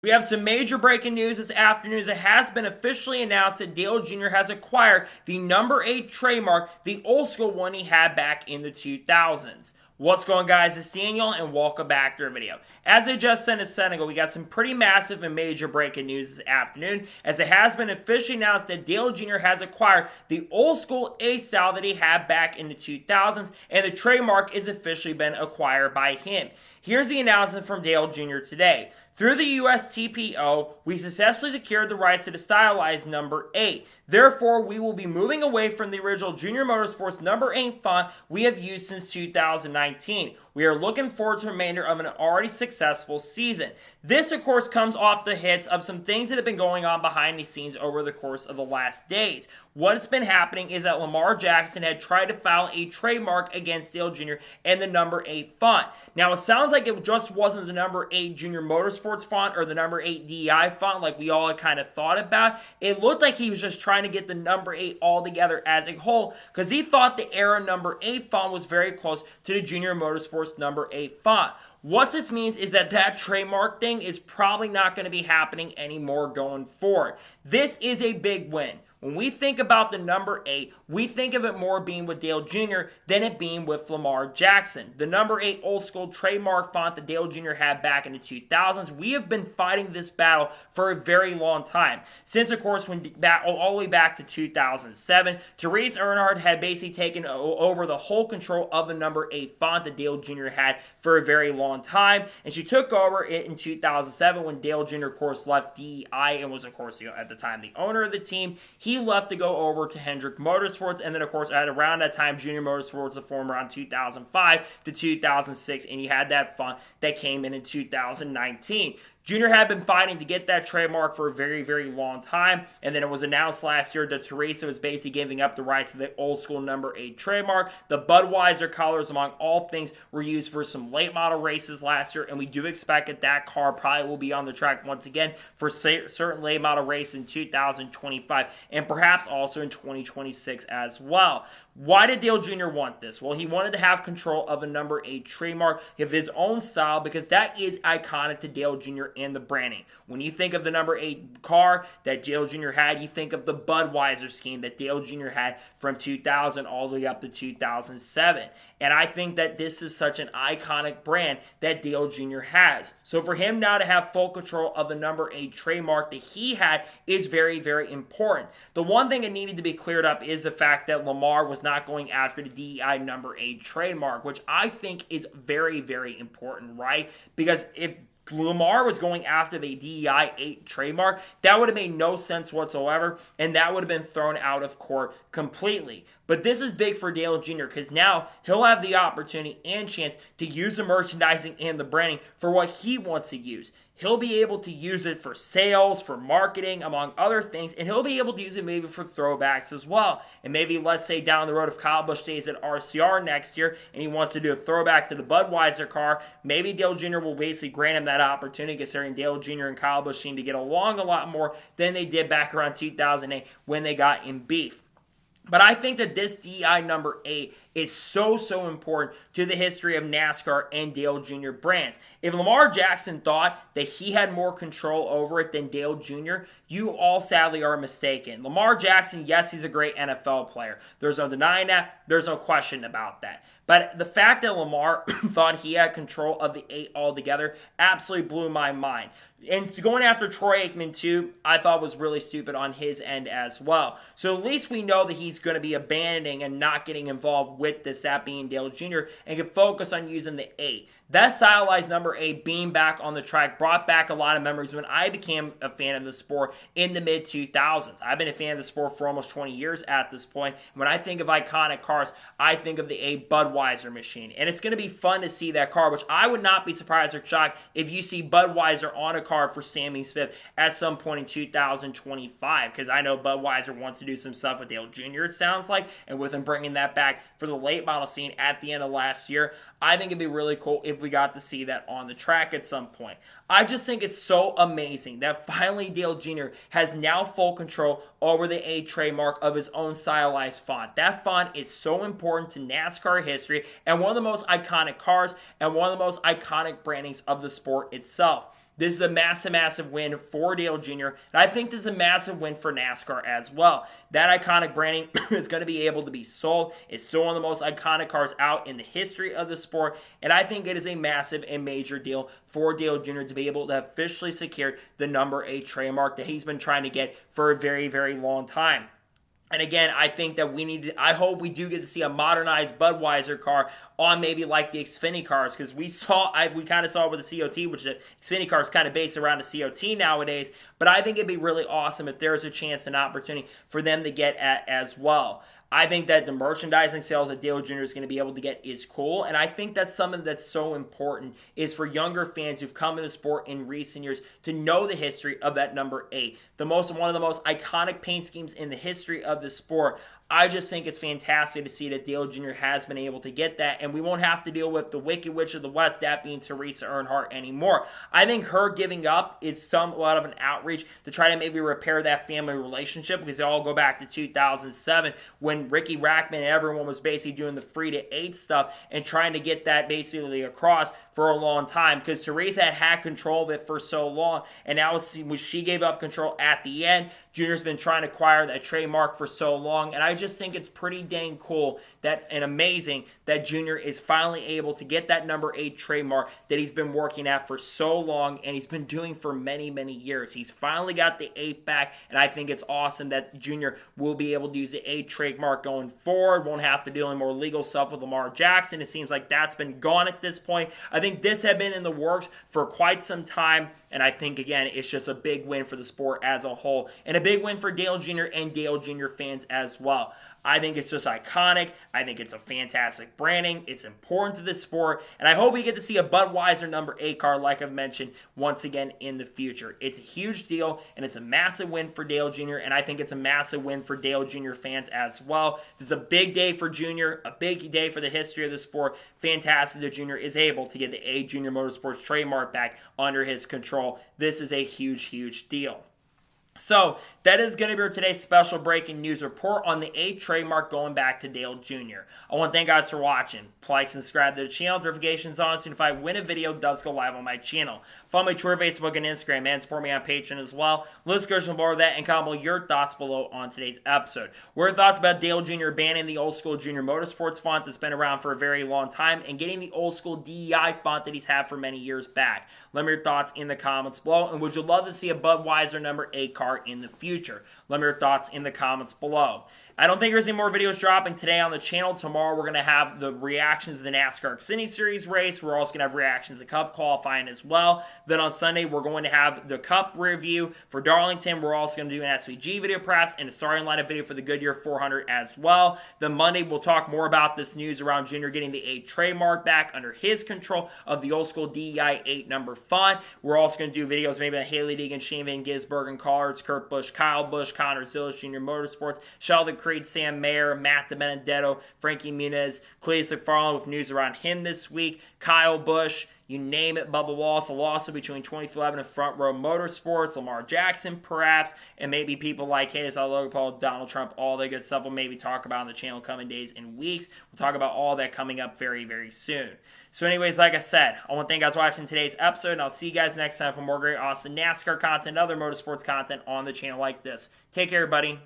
We have some major breaking news this afternoon as it has been officially announced that Dale Jr. has acquired the number 8 trademark, the old school one he had back in the 2000s. What's going on, guys? It's Daniel and welcome back to our video. As I just said a second ago, we got some pretty massive and major breaking news this afternoon as it has been officially announced that Dale Jr. has acquired the old school A style that he had back in the 2000s and the trademark is officially been acquired by him. Here's the announcement from Dale Jr. today. Through the USTPO, we successfully secured the rights to the stylized number 8. Therefore, we will be moving away from the original Junior Motorsports number 8 font we have used since 2019. We are looking forward to the remainder of an already successful season. This, of course, comes off the hits of some things that have been going on behind the scenes over the course of the last days. What's been happening is that Lamar Jackson had tried to file a trademark against Dale Jr. and the number 8 font. Now, it sounds like it just wasn't the number 8 Junior Motorsports font or the number 8 DEI font like we all had kind of thought about. It looked like he was just trying to get the number 8 all together as a whole because he thought the era number 8 font was very close to the Junior Motorsports number 8 font. What this means is that trademark thing is probably not going to be happening anymore going forward. This is a big win. When we think about the number 8, we think of it more being with Dale Jr. than it being with Lamar Jackson. The number 8 old school trademark font that Dale Jr. had back in the 2000s, we have been fighting this battle for a very long time. Since, of course, all the way back to 2007, Therese Earnhardt had basically taken over the whole control of the number 8 font that Dale Jr. had for a very long time. And she took over it in 2007 when Dale Jr., of course, left DEI and was, of course, at the time the owner of the team. He left to go over to Hendrick Motorsports, and then, of course, at around that time, Junior Motorsports was formed around 2005 to 2006, and he had that font that came in 2019. Junior had been fighting to get that trademark for a very, very long time, and then it was announced last year that Teresa was basically giving up the rights to the old school number 8 trademark. The Budweiser colors, among all things, were used for some late model races last year, and we do expect that car probably will be on the track once again for certain late model race in 2025, and perhaps also in 2026 as well. Why did Dale Jr. want this? Well, he wanted to have control of a number 8 trademark of his own style because that is iconic to Dale Jr. and the branding. When you think of the number 8 car that Dale Jr. had, you think of the Budweiser scheme that Dale Jr. had from 2000 all the way up to 2007. And I think that this is such an iconic brand that Dale Jr. has. So for him now to have full control of the number 8 trademark that he had is very, very important. The one thing that needed to be cleared up is the fact that Lamar was not going after the DEI number 8 trademark, which I think is very, very important, right? Because if Lamar was going after the DEI 8 trademark, that would have made no sense whatsoever, and that would have been thrown out of court completely. But this is big for Dale Jr. because now he'll have the opportunity and chance to use the merchandising and the branding for what he wants to use. He'll be able to use it for sales, for marketing, among other things, and he'll be able to use it maybe for throwbacks as well. And maybe, let's say, down the road, if Kyle Busch stays at RCR next year and he wants to do a throwback to the Budweiser car, maybe Dale Jr. will basically grant him that opportunity, considering Dale Jr. and Kyle Busch seem to get along a lot more than they did back around 2008 when they got in beef. But I think that this DEI number 8 is so important to the history of NASCAR and Dale Jr. brands. If Lamar Jackson thought that he had more control over it than Dale Jr., you all sadly are mistaken. Lamar Jackson, yes, he's a great NFL player. There's no denying that. There's no question about that. But the fact that Lamar thought he had control of the 8 altogether absolutely blew my mind. And going after Troy Aikman too, I thought was really stupid on his end as well. So at least we know that he's going to be abandoning and not getting involved with this, that being Dale Jr., and can focus on using the 8. That stylized number 8 being back on the track brought back a lot of memories when I became a fan of the sport in the mid-2000s. I've been a fan of the sport for almost 20 years at this point. When I think of iconic cars, I think of the 8 Budweiser machine. And it's going to be fun to see that car, which I would not be surprised or shocked if you see Budweiser on a car for Sammy Smith at some point in 2025, because I know Budweiser wants to do some stuff with Dale Jr., it sounds like, and with him bringing that back for the late model scene at the end of last year, I think it'd be really cool if we got to see that on the track at some point. I just think it's so amazing that finally Dale Jr. has now full control over the A trademark of his own stylized font. That font is so important to NASCAR history and one of the most iconic cars and one of the most iconic brandings of the sport itself. This is a massive, massive win for Dale Jr., and I think this is a massive win for NASCAR as well. That iconic branding is going to be able to be sold. It's still one of the most iconic cars out in the history of the sport, and I think it is a massive and major deal for Dale Jr. to be able to officially secure the number 8 trademark that he's been trying to get for a very, very long time. And again, I think that I hope we do get to see a modernized Budweiser car on maybe like the Xfinity cars, because we kind of saw it with the COT, which the Xfinity car is kind of based around the COT nowadays. But I think it'd be really awesome if there's a chance and opportunity for them to get at as well. I think that the merchandising sales that Dale Jr. is going to be able to get is cool, and I think that's something that's so important is for younger fans who've come into the sport in recent years to know the history of that number 8. One of the most iconic paint schemes in the history of the sport. I just think it's fantastic to see that Dale Jr. has been able to get that, and we won't have to deal with the Wicked Witch of the West, that being Teresa Earnhardt, anymore. I think her giving up is somewhat of an outreach to try to maybe repair that family relationship, because they all go back to 2007 when Ricky Rackman and everyone was basically doing the free to 8 stuff and trying to get that basically across for a long time, because Teresa had control of it for so long, and now she gave up control at the end. Junior's been trying to acquire that trademark for so long, and I just think it's pretty dang cool and amazing that Junior is finally able to get that number 8 trademark that he's been working at for so long, and he's been doing for many, many years. He's finally got the 8 back, and I think it's awesome that Junior will be able to use the 8 trademark going forward. Won't have to do any more legal stuff with Lamar Jackson. It seems like that's been gone at this point. I think this had been in the works for quite some time, and I think, again, it's just a big win for the sport as a whole, and a big win for Dale Jr. and Dale Jr. fans as well. I think it's just iconic. I think it's a fantastic branding. It's important to this sport, and I hope we get to see a Budweiser number 8 car, like I've mentioned, once again in the future. It's a huge deal, and it's a massive win for Dale Jr., and I think it's a massive win for Dale Jr. fans as well. This is a big day for Junior, a big day for the history of the sport. Fantastic that Junior is able to get the A Junior Motorsports trademark back under his control. This is a huge, huge deal. So, that is going to be our today's special breaking news report on the 8 trademark going back to Dale Jr. I want to thank you guys for watching. Like, subscribe to the channel, notifications on, so if I win a video, it does go live on my channel. Follow me on Twitter, Facebook, and Instagram, and support me on Patreon as well. Let's go some more of that and comment your thoughts below on today's episode. What are your thoughts about Dale Jr. banning the old school Junior Motorsports font that's been around for a very long time and getting the old school DEI font that he's had for many years back? Let me know your thoughts in the comments below, and would you love to see a Budweiser number 8 car in the future? Let me know your thoughts in the comments below. I don't think there's any more videos dropping today on the channel. Tomorrow we're going to have the reactions to the NASCAR Xfinity Series race. We're also going to have reactions to Cup qualifying as well. Then on Sunday we're going to have the Cup review for Darlington. We're also going to do an SVG video perhaps and a starting lineup video for the Goodyear 400 as well. Then Monday we'll talk more about this news around Junior getting the 8 trademark back under his control of the old school DEI 8 number font. We're also going to do videos maybe on Haley Deegan, Shane Van Gisbergen, Collards, Kurt Busch, Kyle Busch, Connor Zillis, Junior Motorsports, Sheldon Creed, Sam Mayer, Matt DiBenedetto, Frankie Muniz, Cletus McFarland with news around him this week, Kyle Busch, you name it, Bubba Wallace, a lawsuit between 2011 and Front Row Motorsports, Lamar Jackson perhaps, and maybe people like KSI Logan Paul, Donald Trump, all that good stuff we'll maybe talk about on the channel coming days and weeks. We'll talk about all that coming up very, very soon. So anyways, like I said, I want to thank you guys for watching today's episode, and I'll see you guys next time for more great, awesome NASCAR content and other motorsports content on the channel like this. Take care, everybody.